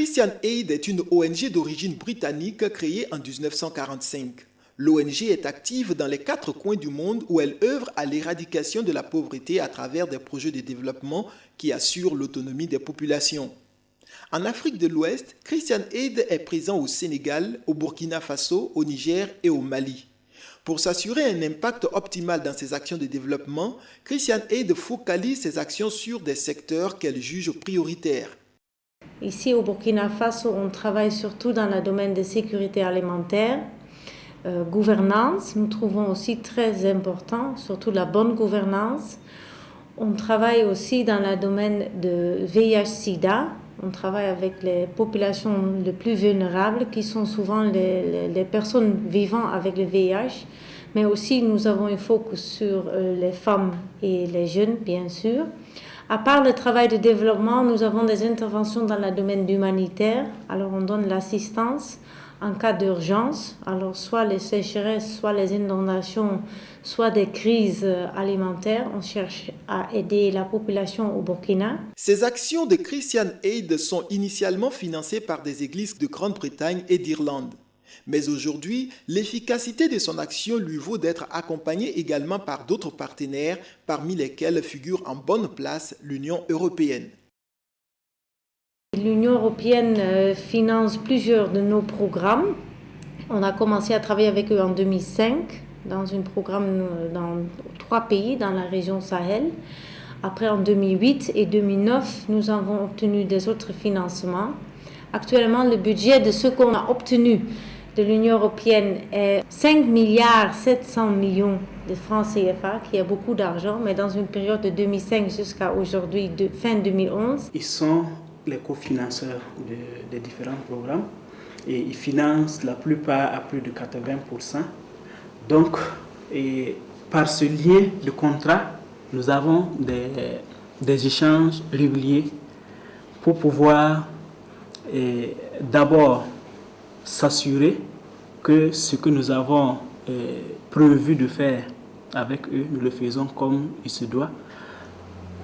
Christian Aid est une ONG d'origine britannique créée en 1945. L'ONG est active dans les 4 coins du monde où elle œuvre à l'éradication de la pauvreté à travers des projets de développement qui assurent l'autonomie des populations. En Afrique de l'Ouest, Christian Aid est présent au Sénégal, au Burkina Faso, au Niger et au Mali. Pour s'assurer un impact optimal dans ses actions de développement, Christian Aid focalise ses actions sur des secteurs qu'elle juge prioritaires. Ici au Burkina Faso, on travaille surtout dans le domaine de sécurité alimentaire, gouvernance. Nous trouvons aussi très important, surtout la bonne gouvernance. On travaille aussi dans le domaine de VIH-Sida. On travaille avec les populations les plus vulnérables, qui sont souvent les personnes vivant avec le VIH. Mais aussi, nous avons un focus sur les femmes et les jeunes, bien sûr. À part le travail de développement, nous avons des interventions dans le domaine humanitaire. Alors, on donne l'assistance en cas d'urgence. Alors, soit les sécheresses, soit les inondations, soit des crises alimentaires. On cherche à aider la population au Burkina. Ces actions de Christian Aid sont initialement financées par des églises de Grande-Bretagne et d'Irlande. Mais aujourd'hui, l'efficacité de son action lui vaut d'être accompagnée également par d'autres partenaires, parmi lesquels figure en bonne place l'Union européenne. L'Union européenne finance plusieurs de nos programmes. On a commencé à travailler avec eux en 2005 dans un programme dans 3 pays dans la région Sahel. Après, en 2008 et 2009, nous avons obtenu des autres financements. Actuellement, le budget de ce qu'on a obtenu de l'Union européenne est 5 milliards 700 millions de francs CFA, qui est beaucoup d'argent, mais dans une période de 2005 jusqu'à aujourd'hui, fin 2011. Ils sont les cofinanceurs des différents programmes et ils financent la plupart à plus de 80%. Donc, par ce lien de contrat, nous avons des échanges réguliers pour pouvoir d'abord s'assurer que ce que nous avons prévu de faire avec eux, nous le faisons comme il se doit.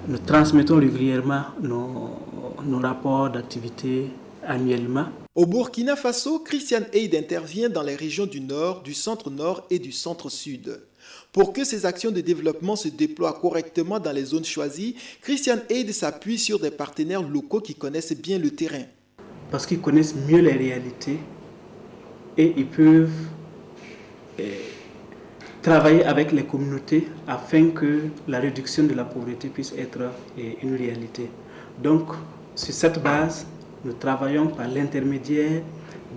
Nous transmettons régulièrement nos rapports d'activité annuellement. Au Burkina Faso, Christian Aid intervient dans les régions du Nord, du Centre-Nord et du Centre-Sud. Pour que ces actions de développement se déploient correctement dans les zones choisies, Christian Aid s'appuie sur des partenaires locaux qui connaissent bien le terrain. Parce qu'ils connaissent mieux les réalités et ils peuvent travailler avec les communautés afin que la réduction de la pauvreté puisse être une réalité. Donc, sur cette base, nous travaillons par l'intermédiaire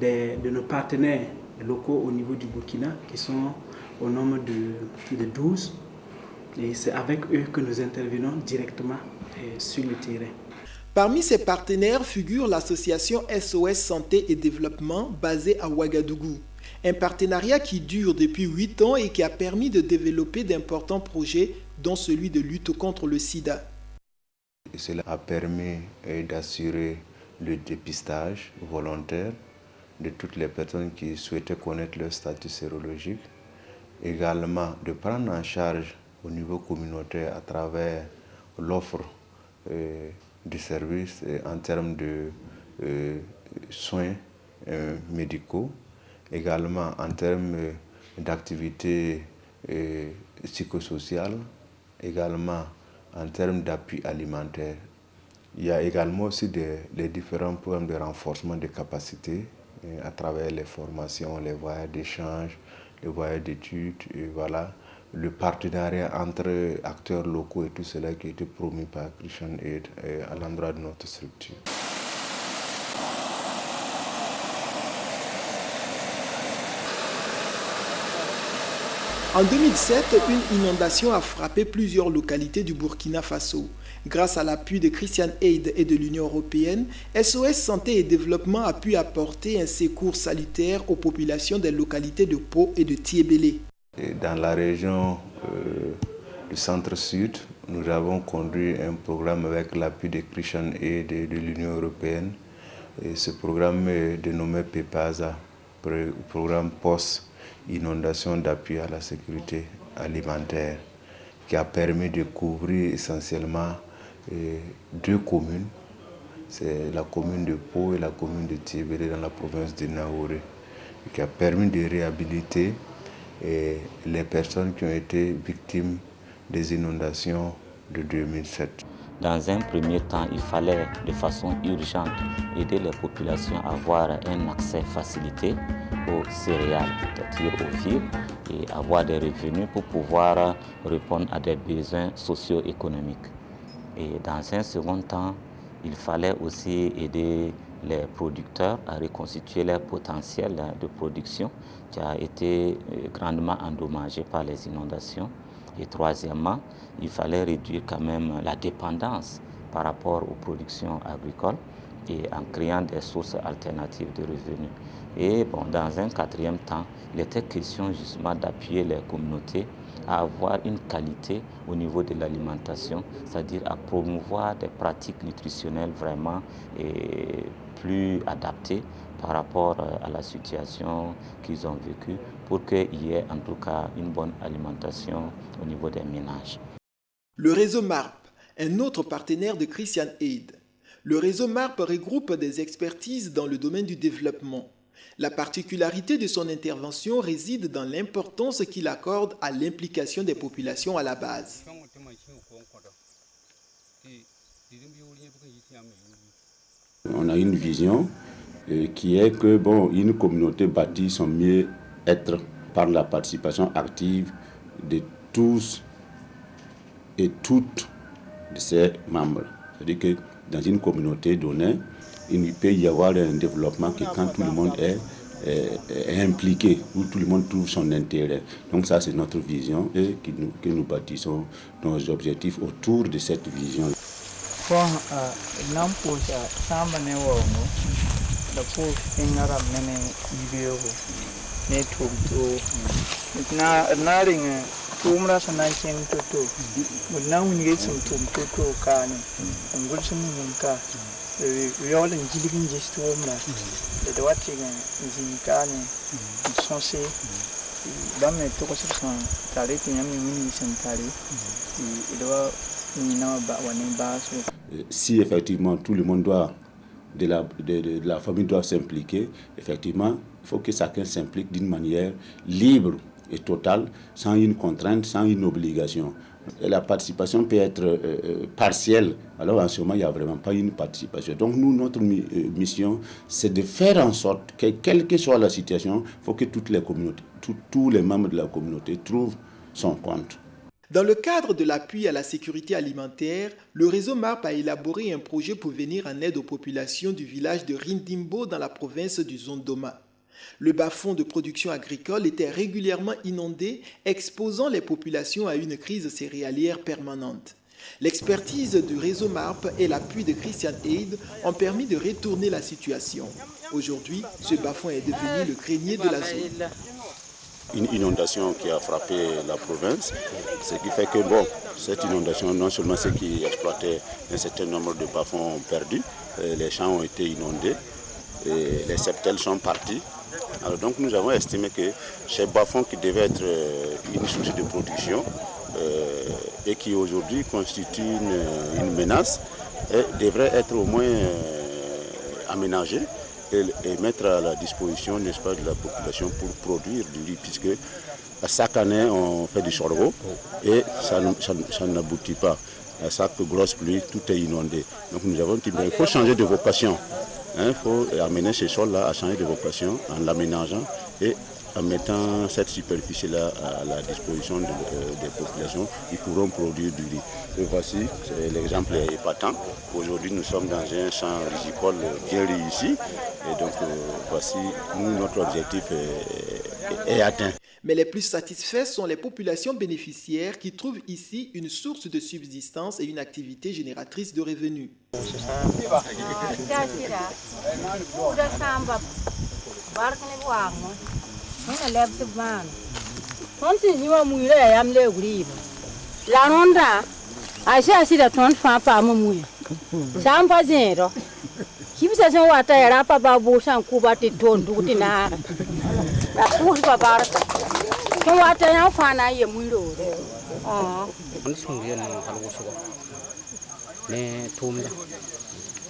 de nos partenaires locaux au niveau du Burkina, qui sont au nombre de 12. Et c'est avec eux que nous intervenons directement sur le terrain. Parmi ces partenaires figure l'association SOS Santé et Développement basée à Ouagadougou. Un partenariat qui dure depuis 8 ans et qui a permis de développer d'importants projets, dont celui de lutte contre le sida. Cela a permis d'assurer le dépistage volontaire de toutes les personnes qui souhaitaient connaître leur statut sérologique. Également de prendre en charge au niveau communautaire à travers l'offre de services en termes de soins médicaux, également en termes d'activités psychosociales, également en termes d'appui alimentaire. Il y a également aussi les différents programmes de renforcement des capacités à travers les formations, les voyages d'échange, les voyages d'études, et voilà, le partenariat entre acteurs locaux et tout cela qui a été promu par Christian Aid à l'endroit de notre structure. En 2007, une inondation a frappé plusieurs localités du Burkina Faso. Grâce à l'appui de Christian Aid et de l'Union européenne, SOS Santé et Développement a pu apporter un secours salutaire aux populations des localités de Pau et de Tiébélé. Dans la région du Centre-Sud, nous avons conduit un programme avec l'appui de Christian Aid et de l'Union européenne. Et ce programme est dénommé PEPASA, programme post-inondation d'appui à la sécurité alimentaire, qui a permis de couvrir essentiellement 2 communes, c'est la commune de Pau et la commune de Tibéré dans la province de Naouré, qui a permis de réhabiliter les personnes qui ont été victimes des inondations de 2007. Dans un premier temps, il fallait de façon urgente aider les populations à avoir un accès facilité aux céréales, c'est-à-dire aux fibres, et avoir des revenus pour pouvoir répondre à des besoins socio-économiques. Et dans un second temps, il fallait aussi aider les producteurs à reconstituer leur potentiel de production qui a été grandement endommagé par les inondations. Et troisièmement, il fallait réduire quand même la dépendance par rapport aux productions agricoles et en créant des sources alternatives de revenus. Et bon, dans un quatrième temps, il était question justement d'appuyer les communautés à avoir une qualité au niveau de l'alimentation, c'est-à-dire à promouvoir des pratiques nutritionnelles vraiment plus adaptées par rapport à la situation qu'ils ont vécue, pour qu'il y ait en tout cas une bonne alimentation au niveau des ménages. Le réseau MARP, un autre partenaire de Christian Aid. Le réseau MARP regroupe des expertises dans le domaine du développement. La particularité de son intervention réside dans l'importance qu'il accorde à l'implication des populations à la base. On a une vision qui est que une communauté bâtie son mieux-être par la participation active de tous et toutes de ses membres. C'est-à-dire que dans une communauté donnée, il peut y avoir un développement que quand tout le monde est impliqué, où tout le monde trouve son intérêt. Donc ça, c'est notre vision et que nous bâtissons nos objectifs autour de cette vision. Tumra sana chen toto, muna unige sum tum toto kani, ngul sum munka, viola njilikin jistu omra, de wati nji kani, sonse, bame toko sipsan, tari tinyami mini sentari, idwa nina ba wani baso. Si effectivement tout le monde doit de la famille doit s'impliquer, effectivement, il faut que chacun s'implique d'une manière libre et totale, sans une contrainte, sans une obligation. Et la participation peut être partielle, alors en ce moment, il n'y a vraiment pas une participation. Donc nous, notre mission, c'est de faire en sorte que, quelle que soit la situation, il faut que toutes les communautés, tous les membres de la communauté trouvent son compte. Dans le cadre de l'appui à la sécurité alimentaire, le réseau MARP a élaboré un projet pour venir en aide aux populations du village de Rindimbo dans la province du Zondoma. Le bas-fond de production agricole était régulièrement inondé, exposant les populations à une crise céréalière permanente. L'expertise du réseau MARP et l'appui de Christian Aid ont permis de retourner la situation. Aujourd'hui, ce bas-fond est devenu le grenier de la zone. Une inondation qui a frappé la province, ce qui fait que cette inondation, non seulement ceux qui exploitaient un certain nombre de bas-fonds ont perdu, les champs ont été inondés, et les septelles sont partis. Alors donc nous avons estimé que ces bas-fonds qui devaient être une source de production et qui aujourd'hui constitue une menace devraient être au moins aménagés et mettre à la disposition, n'est-ce pas, de la population pour produire du riz, puisque à chaque année on fait du sorgho et ça n'aboutit pas. À chaque grosse pluie, tout est inondé. Donc nous avons dit qu'il faut changer de vocation. Il faut amener ces sols-là à changer de vocation en l'aménageant et en mettant cette superficie-là à la disposition des populations qui pourront produire du riz. Et voici, l'exemple est épatant. Aujourd'hui, nous sommes dans un champ rizicole bien réussi. Et donc, voici, notre objectif est atteint. Mais les plus satisfaits sont les populations bénéficiaires qui trouvent ici une source de subsistance et une activité génératrice de revenus.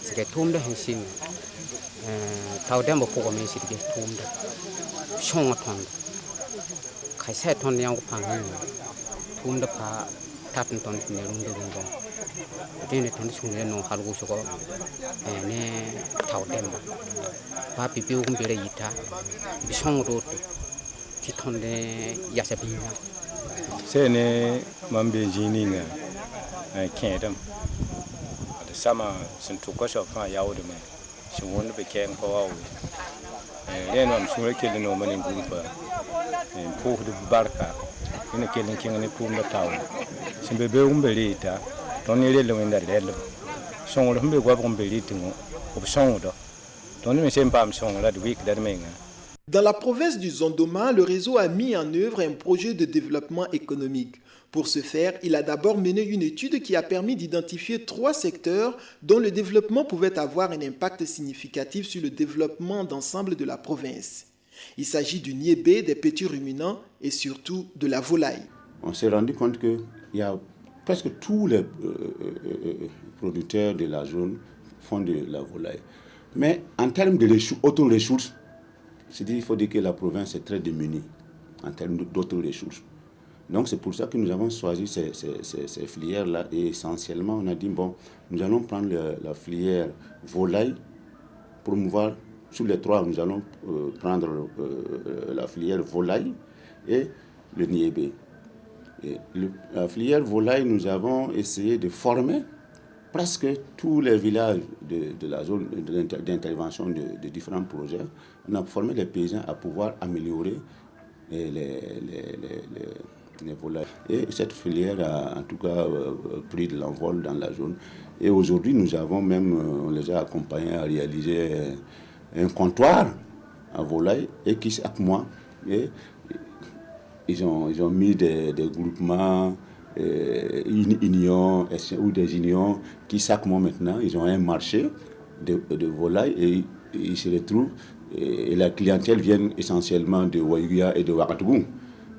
c'est que tombe hensin taudem pour me c'est que tombe chon ton kai sai ton yang pang tombe pa tapen ton ne rung de rung dene ton chung ne no halu so ko ne taudem pa pi pi um bere ita bi chong ro ti ton de ya sa bi na c'est ne mambe jini na kedam sama sun tuko so fa yawo de me sun won be ken ko wawo non sun ke no manin groupe pour de barka ina kelen kin ne pum da taw sun be umbelita ton ne le wenda le son wo be gwa umbelita ngo ko son do ton ne sem pam son la de week da menga. Dans la province du Zondoma, le réseau a mis en œuvre un projet de développement économique. Pour ce faire, il a d'abord mené une étude qui a permis d'identifier 3 secteurs dont le développement pouvait avoir un impact significatif sur le développement d'ensemble de la province. Il s'agit du niébé, des petits ruminants et surtout de la volaille. On s'est rendu compte qu'il y a presque tous les producteurs de la zone font de la volaille. Mais en termes d'autres ressources, c'est-à-dire qu'il faut dire que la province est très démunie en termes d'autres ressources. Donc c'est pour ça que nous avons choisi ces filières-là et essentiellement on a dit bon, nous allons prendre la filière volaille, promouvoir sur les 3, nous allons prendre la filière volaille et le niébé. Et la filière volaille, nous avons essayé de former presque tous les villages de la zone d'intervention de différents projets. On a formé les paysans à pouvoir améliorer les volailles. Et cette filière a en tout cas pris de l'envol dans la zone. Et aujourd'hui, nous avons même, on les a accompagnés à réaliser un comptoir à volaille et qui, chaque mois, ils ont mis des groupements, une union ou des unions qui chaque mois maintenant, ils ont un marché de volailles et ils se retrouvent et la clientèle vient essentiellement de Waïguya et de Ouagadougou.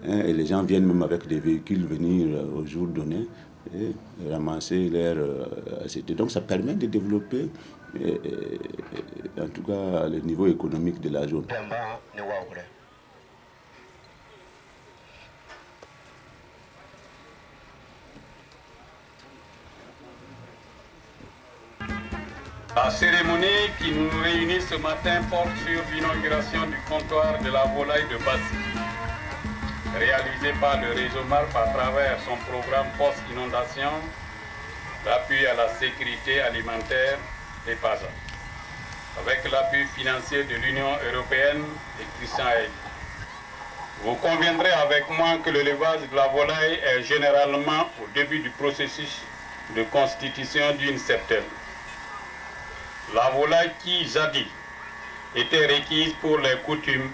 Et les gens viennent même avec des véhicules venir au jour donné et ramasser leur assiette. Donc ça permet de développer en tout cas le niveau économique de la zone. La cérémonie qui nous réunit ce matin porte sur l'inauguration du comptoir de la volaille de Bassi, réalisé par le réseau MARP à travers son programme post-inondation d'appui à la sécurité alimentaire et PASA, avec l'appui financier de l'Union européenne et Christian Aid. Vous conviendrez avec moi que l'élevage de la volaille est généralement au début du processus de constitution d'une septaine. La volaille qui, jadis, était requise pour les coutumes,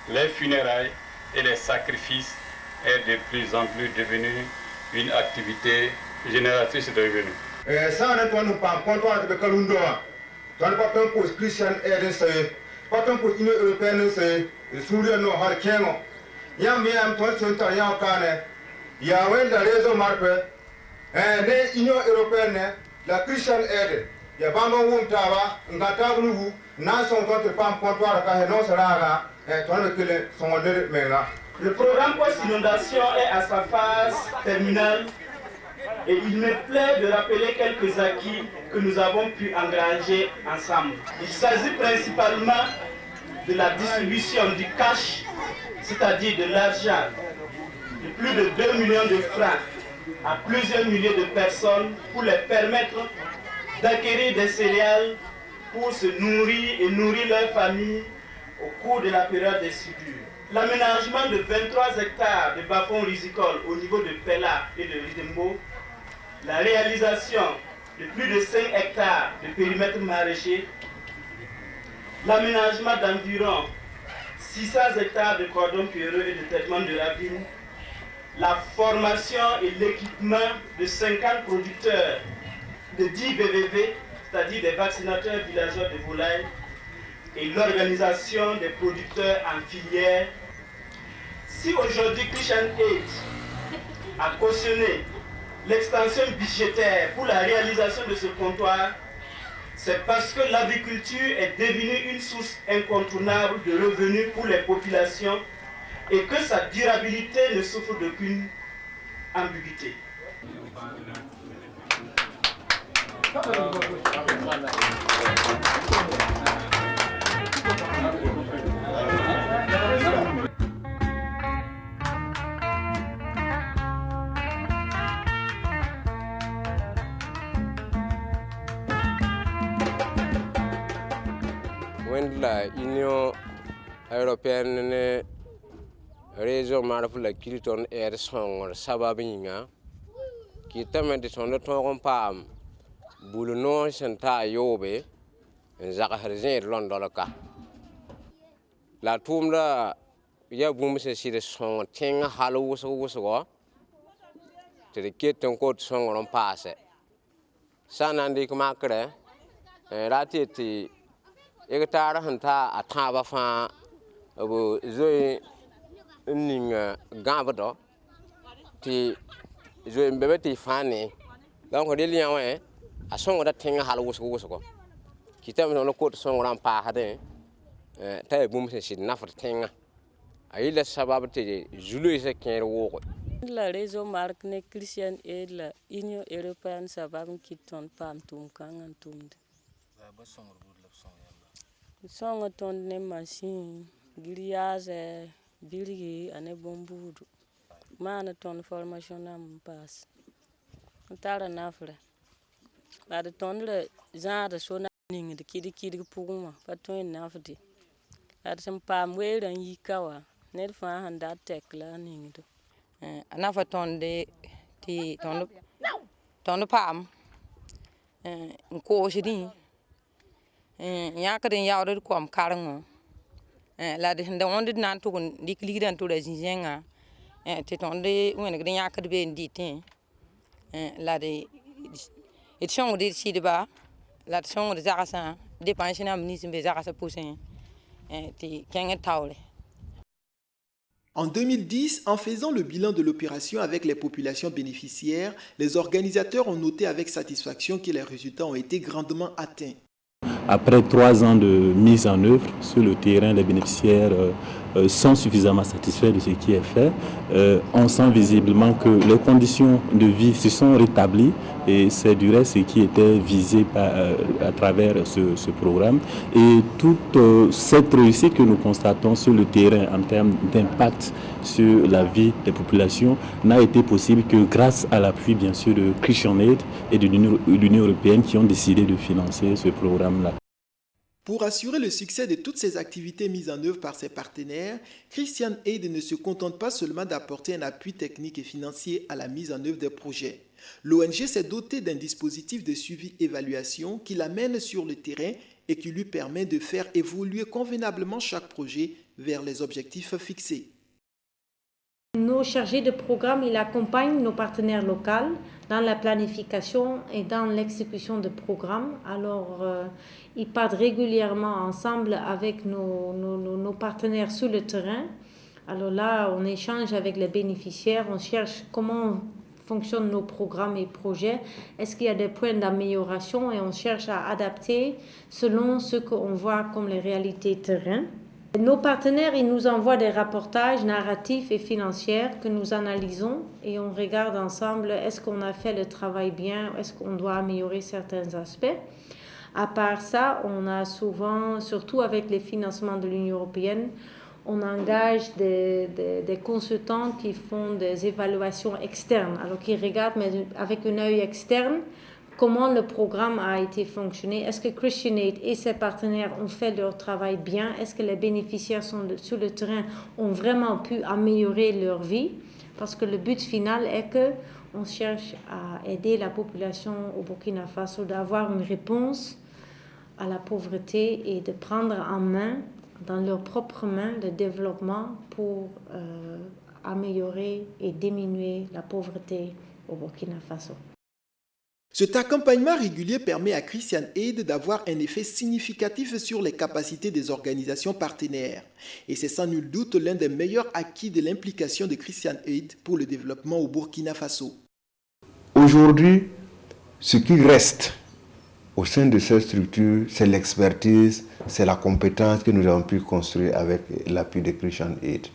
les funérailles et les sacrifices est de plus en plus devenue une activité génératrice de revenus. Ça, on ne parle pas de Kalundoa. On ne parle pas de Christian Aid, pas de l'Union européenne, c'est le Soudan no Harkemo. Il y a un peu de temps, il y a un réseau marqué, l'Union européenne, la Christian Aid. Il y a pas de temps, il y a un Le programme post-inondation est à sa phase terminale et il me plaît de rappeler quelques acquis que nous avons pu engranger ensemble. Il s'agit principalement de la distribution du cash, c'est-à-dire de l'argent, de plus de 2 millions de francs à plusieurs milliers de personnes pour les permettre d'acquérir des céréales pour se nourrir et nourrir leur famille au cours de la période des soudures. L'aménagement de 23 hectares de bas-fonds rizicoles au niveau de Pella et de Ridembo, la réalisation de plus de 5 hectares de périmètre maraîcher, l'aménagement d'environ 600 hectares de cordons pierreux et de traitement de ravines, la formation et l'équipement de 50 producteurs de 10 VVV, c'est-à-dire des vaccinateurs villageois de volailles, et l'organisation des producteurs en filière. Si aujourd'hui Christian Aid a cautionné l'extension budgétaire pour la réalisation de ce comptoir, c'est parce que l'agriculture est devenue une source incontournable de revenus pour les populations et que sa durabilité ne souffre d'aucune ambiguïté. La Union européenne ne réseau marfu la kilton air song sababinga ki tamade son ton pam bulu no senta yobe zaka harzen london ka la tumda ya bum se sire song tenga halu so te keton ko song ron passe sanandi kuma kre ratiti Egtara hanta ataba fa abu zoe ning gabado ti zoe mbebeti fane donc de lian we a songo da tenga halu wusko kitam no ko to songo ran pa hade tay bum se sid nafar tenga ayila sabab te julu se ken wo la réseau marque ne Christian et la Union européenne sabab ki ton pam tum kangan tumde songo ton ne machine grillage bilgi ane bombudu mana ton formation nam pass tara nafre ba de ton le genre sona ning de kidi puguma pa ton nafdi ad sam pam we ran yikawa ne fa handa tekla ning do nafa ton de ti ton pam ko shidi yakadin yawre kom karango la de nda wonde nan to dikli dan to rejenga te tonde wona gden yakad be ndite la de it chong de sidba la de chong de zakasa de pensionnam ni simbe zakasa poussin te kenga tawle. En 2010, en faisant le bilan de l'opération avec les populations bénéficiaires, les organisateurs ont noté avec satisfaction que les résultats ont été grandement atteints. Après 3 ans de mise en œuvre sur le terrain, les bénéficiaires sont suffisamment satisfaits de ce qui est fait. On sent visiblement que les conditions de vie se sont rétablies et c'est du reste ce qui était visé à travers ce programme. Et toute cette réussite que nous constatons sur le terrain en termes d'impact sur la vie des populations n'a été possible que grâce à l'appui bien sûr de Christian Aid et de l'Union européenne qui ont décidé de financer ce programme-là. Pour assurer le succès de toutes ces activités mises en œuvre par ses partenaires, Christian Aid ne se contente pas seulement d'apporter un appui technique et financier à la mise en œuvre des projets. L'ONG s'est dotée d'un dispositif de suivi-évaluation qui l'amène sur le terrain et qui lui permet de faire évoluer convenablement chaque projet vers les objectifs fixés. Nos chargés de programme, ils accompagnent nos partenaires locaux dans la planification et dans l'exécution de programmes. Alors, ils partent régulièrement ensemble avec nos partenaires sur le terrain. Alors là, on échange avec les bénéficiaires, on cherche comment fonctionnent nos programmes et projets. Est-ce qu'il y a des points d'amélioration et on cherche à adapter selon ce qu'on voit comme les réalités terrain. Nos partenaires, ils nous envoient des reportages narratifs et financiers que nous analysons et on regarde ensemble est-ce qu'on a fait le travail bien, est-ce qu'on doit améliorer certains aspects. À part ça, on a souvent, surtout avec les financements de l'Union européenne, on engage des consultants qui font des évaluations externes, alors qui regardent mais avec un œil externe comment le programme a été fonctionné. Est-ce que Christian Aid et ses partenaires ont fait leur travail bien? Est-ce que les bénéficiaires sur le terrain ont vraiment pu améliorer leur vie? Parce que le but final est qu'on cherche à aider la population au Burkina Faso d'avoir une réponse à la pauvreté et de prendre en main, dans leurs propres mains, le développement pour améliorer et diminuer la pauvreté au Burkina Faso. Cet accompagnement régulier permet à Christian Aid d'avoir un effet significatif sur les capacités des organisations partenaires. Et c'est sans nul doute l'un des meilleurs acquis de l'implication de Christian Aid pour le développement au Burkina Faso. Aujourd'hui, ce qui reste au sein de cette structure, c'est l'expertise, c'est la compétence que nous avons pu construire avec l'appui de Christian Aid.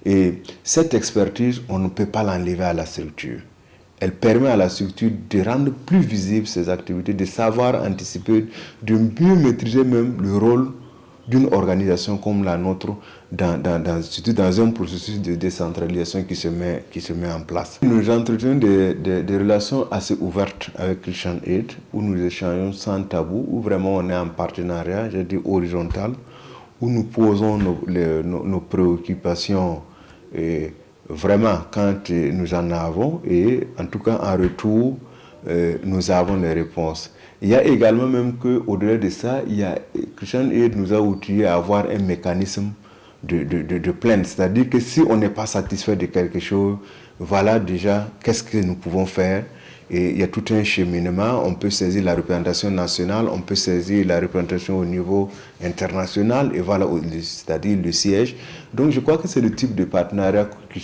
Et cette expertise, on ne peut pas l'enlever à la structure. Elle permet à la structure de rendre plus visible ses activités, de savoir anticiper, de mieux maîtriser même le rôle d'une organisation comme la nôtre surtout dans un processus de décentralisation qui se met en place. Nous entretenons des relations assez ouvertes avec Christian Aid, où nous échangeons sans tabou, où vraiment on est en partenariat, je dis horizontal, où nous posons nos préoccupations vraiment quand nous en avons, et en tout cas en retour, nous avons les réponses. Il y a également même qu'au-delà de ça, Christian Aid nous a outillés à avoir un mécanisme de plainte. C'est-à-dire que si on n'est pas satisfait de quelque chose, voilà déjà qu'est-ce que nous pouvons faire. Et il y a tout un cheminement. On peut saisir la représentation nationale, on peut saisir la représentation au niveau international, et voilà, c'est-à-dire le siège. Donc je crois que c'est le type de partenariat qui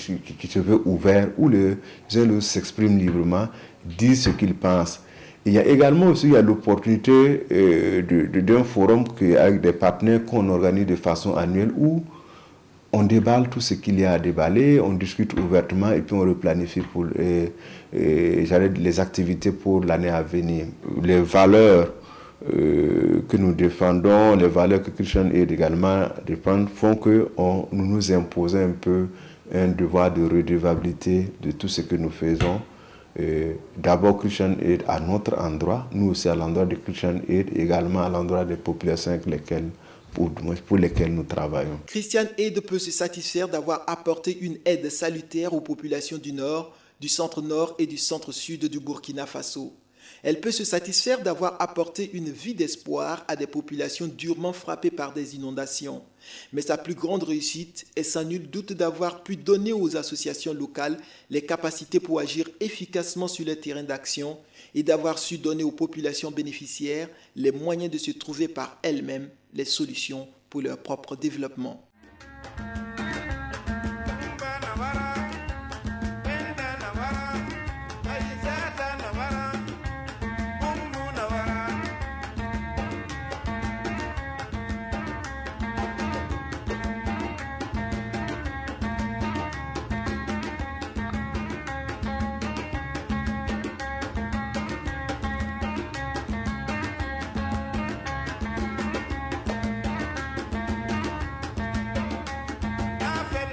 se veut ouvert, où les gens s'expriment librement, disent ce qu'ils pensent. Il y a également aussi l'opportunité d'un forum avec des partenaires qu'on organise de façon annuelle, où on déballe tout ce qu'il y a à déballer, on discute ouvertement et puis on replanifie pour les activités pour l'année à venir. Les valeurs que nous défendons, les valeurs que Christian Aid également défend, font que nous nous imposons un peu un devoir de redevabilité de tout ce que nous faisons. D'abord Christian Aid à notre endroit, nous aussi à l'endroit de Christian Aid, également à l'endroit des populations avec lesquelles, pour lesquelles nous travaillons. Christian Aid peut se satisfaire d'avoir apporté une aide salutaire aux populations du Nord, du centre-nord et du centre-sud du Burkina Faso. Elle peut se satisfaire d'avoir apporté une vie d'espoir à des populations durement frappées par des inondations. Mais sa plus grande réussite est sans nul doute d'avoir pu donner aux associations locales les capacités pour agir efficacement sur le terrain d'action et d'avoir su donner aux populations bénéficiaires les moyens de se trouver par elles-mêmes les solutions pour leur propre développement.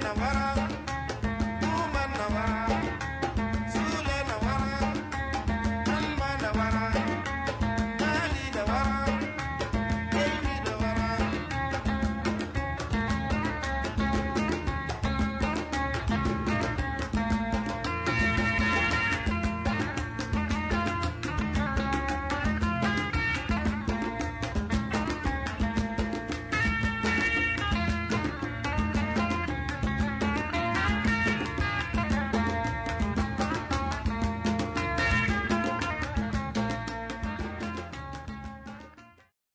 Navara